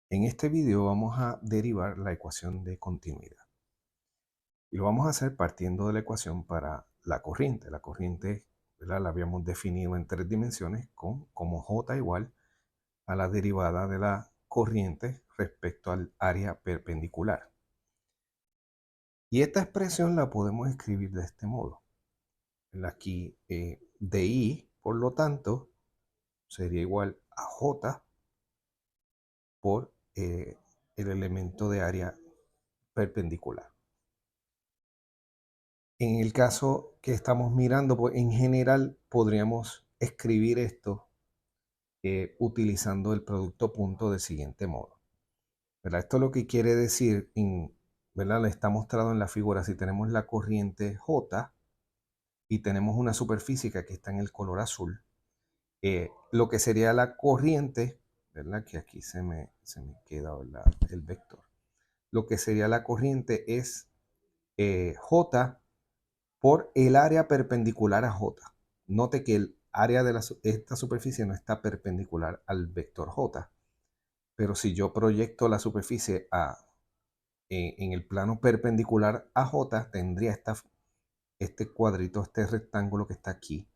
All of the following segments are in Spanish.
En este video vamos a derivar la ecuación de continuidad. Y lo vamos a hacer partiendo de la ecuación para la corriente. La corriente, ¿verdad?, la habíamos definido en 3 dimensiones como J igual a la derivada de la corriente respecto al área perpendicular. Y esta expresión la podemos escribir de este modo. Aquí dI, por lo tanto, sería igual a J por el elemento de área perpendicular. En el caso que estamos mirando, pues en general podríamos escribir esto utilizando el producto punto del siguiente modo, ¿verdad? Esto lo que quiere decir, ¿verdad? Está mostrado en la figura. Si tenemos la corriente J y tenemos una superficie que aquí está en el color azul, lo que sería la corriente, ¿verdad? Que aquí se me queda, ¿verdad?, el vector. Lo que sería la corriente es J por el área perpendicular a J. Note que el área de esta superficie no está perpendicular al vector J, pero si yo proyecto la superficie en el plano perpendicular a J, tendría este cuadrito, este rectángulo que está aquí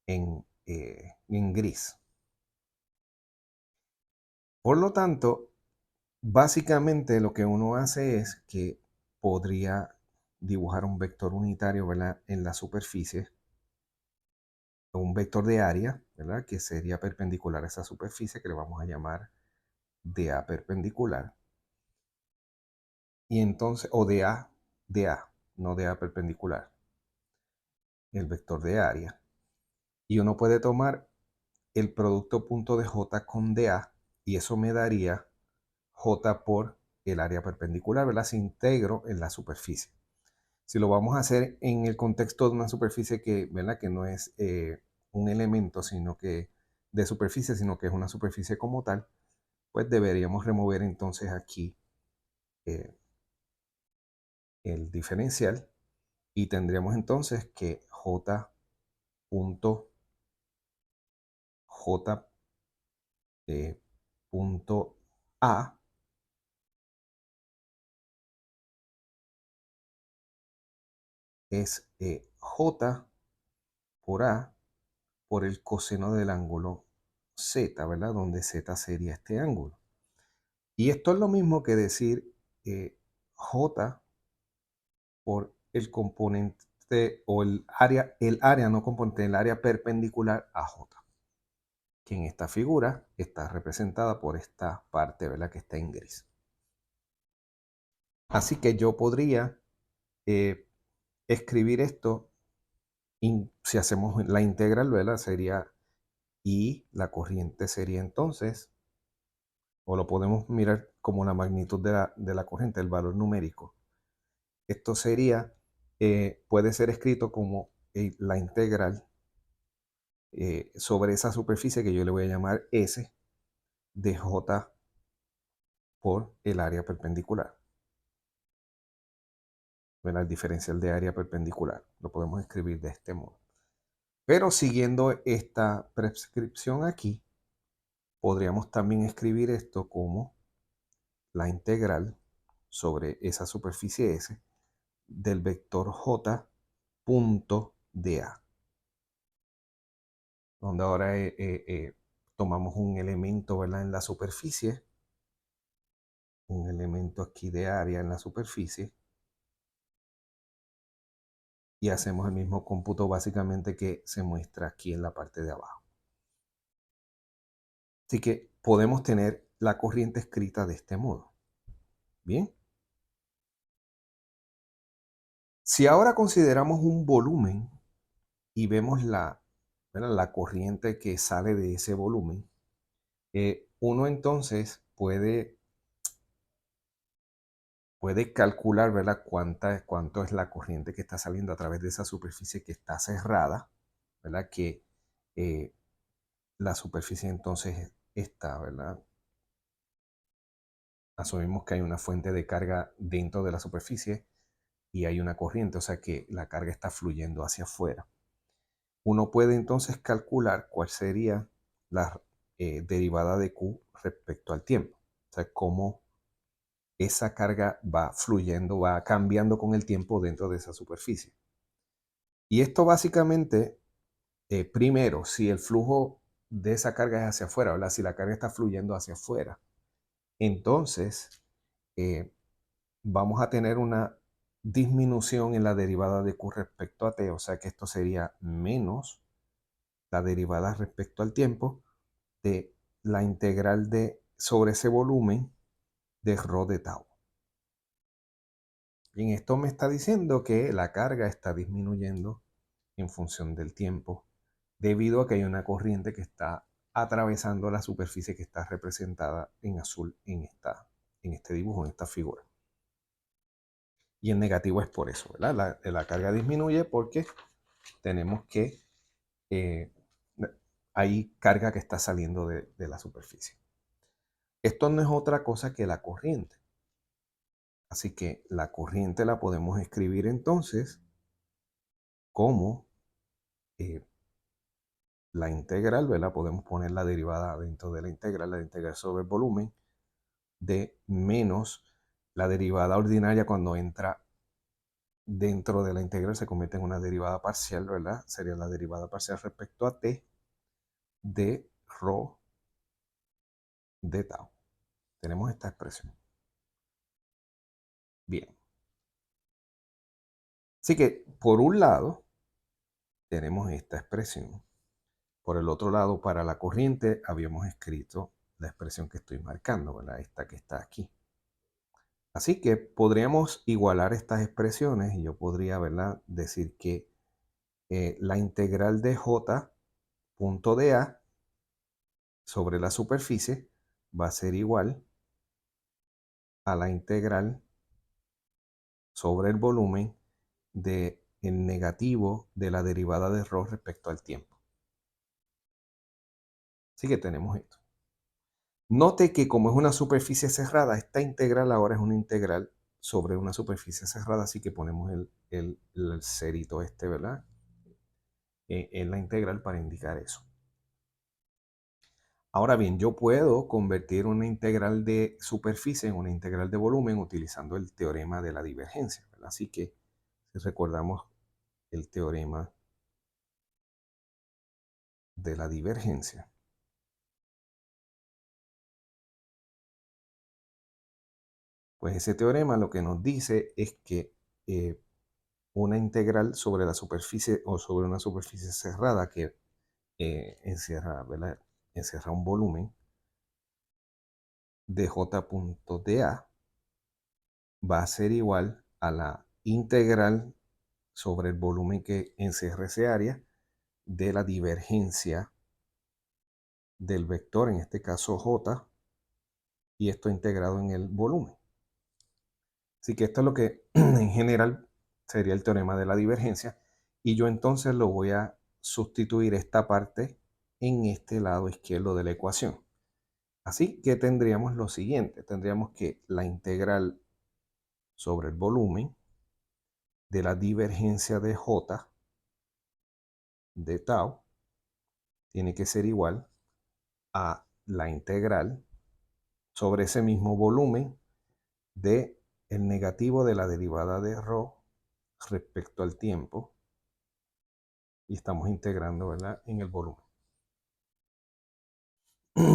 en gris. Por lo tanto, básicamente lo que uno hace es que podría dibujar un vector unitario, ¿verdad?, en la superficie, un vector de área, ¿verdad?, que sería perpendicular a esa superficie, que le vamos a llamar DA perpendicular. Y entonces, o DA, no DA perpendicular, el vector de área. Y uno puede tomar el producto punto de J con DA y eso me daría J por el área perpendicular, ¿verdad? Se integro en la superficie. Si lo vamos a hacer en el contexto de una superficie que, ¿verdad?, que no es un elemento de superficie, sino que es una superficie como tal, pues deberíamos remover entonces aquí eh, el diferencial y tendríamos entonces que J punto J punto A es J por A por el coseno del ángulo Z, ¿verdad? Donde Z sería este ángulo. Y esto es lo mismo que decir J por el componente o el área no componente, el área perpendicular a J, que en esta figura está representada por esta parte, ¿verdad?, que está en gris. Así que yo podría eh, escribir esto, si hacemos la integral, ¿verdad?, sería I, la corriente sería entonces, o lo podemos mirar como la magnitud de la corriente, el valor numérico. Esto sería, puede ser escrito como la integral sobre esa superficie que yo le voy a llamar S de J por el área perpendicular. Bueno, el diferencial de área perpendicular. Lo podemos escribir de este modo. Pero siguiendo esta prescripción aquí, podríamos también escribir esto como la integral sobre esa superficie S del vector J punto dA, donde ahora tomamos un elemento, ¿verdad?, en la superficie, un elemento aquí de área en la superficie, y hacemos el mismo cómputo básicamente que se muestra aquí en la parte de abajo. Así que podemos tener la corriente escrita de este modo. Bien. Si ahora consideramos un volumen y vemos ¿verdad?, la corriente que sale de ese volumen, uno entonces puede calcular, ¿verdad?, cuánto es la corriente que está saliendo a través de esa superficie que está cerrada, ¿verdad?, que la superficie entonces está, ¿verdad? Asumimos que hay una fuente de carga dentro de la superficie y hay una corriente, o sea que la carga está fluyendo hacia afuera. Uno puede entonces calcular cuál sería la derivada de Q respecto al tiempo. O sea, cómo esa carga va fluyendo, va cambiando con el tiempo dentro de esa superficie. Y esto básicamente, primero, si el flujo de esa carga es hacia afuera, ¿verdad? Si la carga está fluyendo hacia afuera, entonces eh, vamos a tener una disminución en la derivada de Q respecto a T, o sea que esto sería menos la derivada respecto al tiempo de la integral de sobre ese volumen de ρ de tau. Bien, esto me está diciendo que la carga está disminuyendo en función del tiempo, debido a que hay una corriente que está atravesando la superficie que está representada en azul en este dibujo, en esta figura. Y en negativo es por eso, ¿verdad? La carga disminuye porque tenemos que eh, hay carga que está saliendo de la superficie. Esto no es otra cosa que la corriente. Así que la corriente la podemos escribir entonces como eh, la integral, ¿verdad? Podemos poner la derivada dentro de la integral sobre el volumen de menos la derivada ordinaria cuando entra dentro de la integral se convierte en una derivada parcial, ¿verdad? Sería la derivada parcial respecto a t de ρ de tau. Tenemos esta expresión. Bien. Así que, por un lado, tenemos esta expresión. Por el otro lado, para la corriente, habíamos escrito la expresión que estoy marcando, ¿verdad? Esta que está aquí. Así que podríamos igualar estas expresiones y yo podría, ¿verdad?, decir que la integral de j punto de A sobre la superficie va a ser igual a la integral sobre el volumen de el negativo de la derivada de ρ respecto al tiempo. Así que tenemos esto. Note que como es una superficie cerrada, esta integral ahora es una integral sobre una superficie cerrada, así que ponemos el cerito este, ¿verdad? En la integral para indicar eso. Ahora bien, yo puedo convertir una integral de superficie en una integral de volumen utilizando el teorema de la divergencia, ¿verdad? Así que si recordamos el teorema de la divergencia, pues ese teorema lo que nos dice es que una integral sobre la superficie o sobre una superficie cerrada que encierra, ¿verdad?, encierra un volumen de j punto de A va a ser igual a la integral sobre el volumen que encierra ese área de la divergencia del vector, en este caso j, y esto integrado en el volumen. Así que esto es lo que en general sería el teorema de la divergencia, y yo entonces lo voy a sustituir esta parte en este lado izquierdo de la ecuación. Así que tendríamos lo siguiente, tendríamos que la integral sobre el volumen de la divergencia de j de tau tiene que ser igual a la integral sobre ese mismo volumen de el negativo de la derivada de ρ respecto al tiempo, y estamos integrando, ¿verdad?, en el volumen.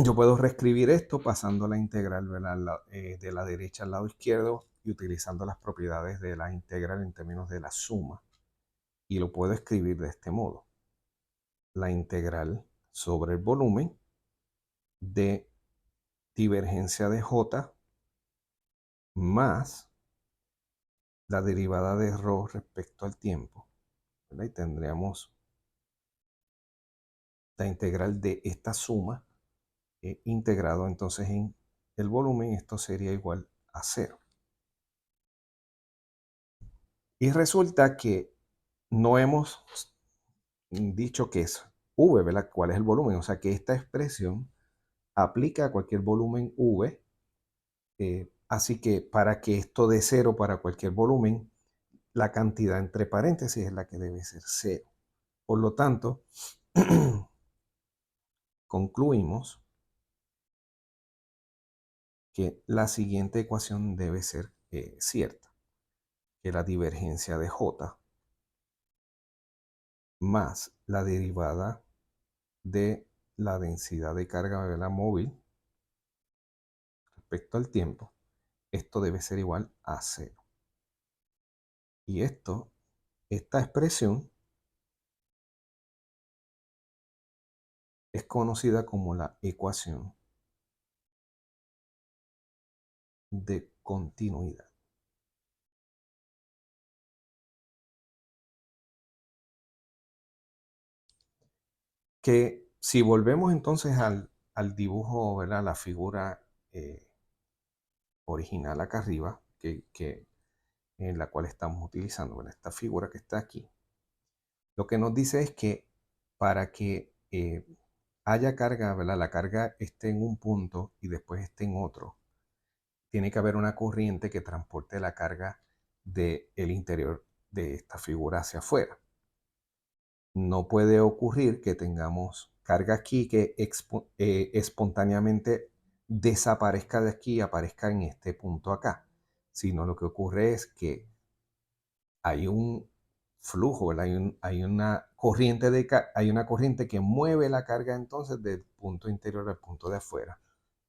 Yo puedo reescribir esto pasando la integral, ¿verdad?, de la derecha al lado izquierdo y utilizando las propiedades de la integral en términos de la suma, y lo puedo escribir de este modo: la integral sobre el volumen de divergencia de j más la derivada de ρ respecto al tiempo, ¿verdad? Y tendríamos la integral de esta suma integrado entonces en el volumen. Esto sería igual a 0. Y resulta que no hemos dicho que es V, ¿verdad? ¿Cuál es el volumen? O sea que esta expresión aplica a cualquier volumen V. Así que para que esto dé 0 para cualquier volumen, la cantidad entre paréntesis es la que debe ser 0. Por lo tanto, concluimos que la siguiente ecuación debe ser cierta, que la divergencia de J más la derivada de la densidad de carga de la móvil respecto al tiempo, esto debe ser igual a cero. Y esta expresión es conocida como la ecuación de continuidad. Que si volvemos entonces al dibujo, ¿verdad? La figura original acá arriba, en la cual estamos utilizando, ¿verdad? Esta figura que está aquí, lo que nos dice es que para que haya carga, ¿verdad? La carga esté en un punto y después esté en otro, tiene que haber una corriente que transporte la carga del interior de esta figura hacia afuera. No puede ocurrir que tengamos carga aquí que espontáneamente desaparezca de aquí y aparezca en este punto acá, sino lo que ocurre es que hay un flujo, ¿verdad? Hay una corriente hay una corriente que mueve la carga entonces del punto interior al punto de afuera.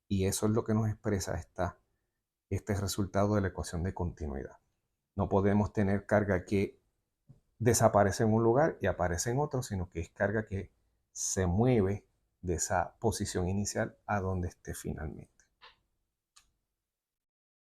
Y eso es lo que nos expresa este resultado de la ecuación de continuidad. No podemos tener carga que desaparece en un lugar y aparece en otro, sino que es carga que se mueve de esa posición inicial a donde esté finalmente.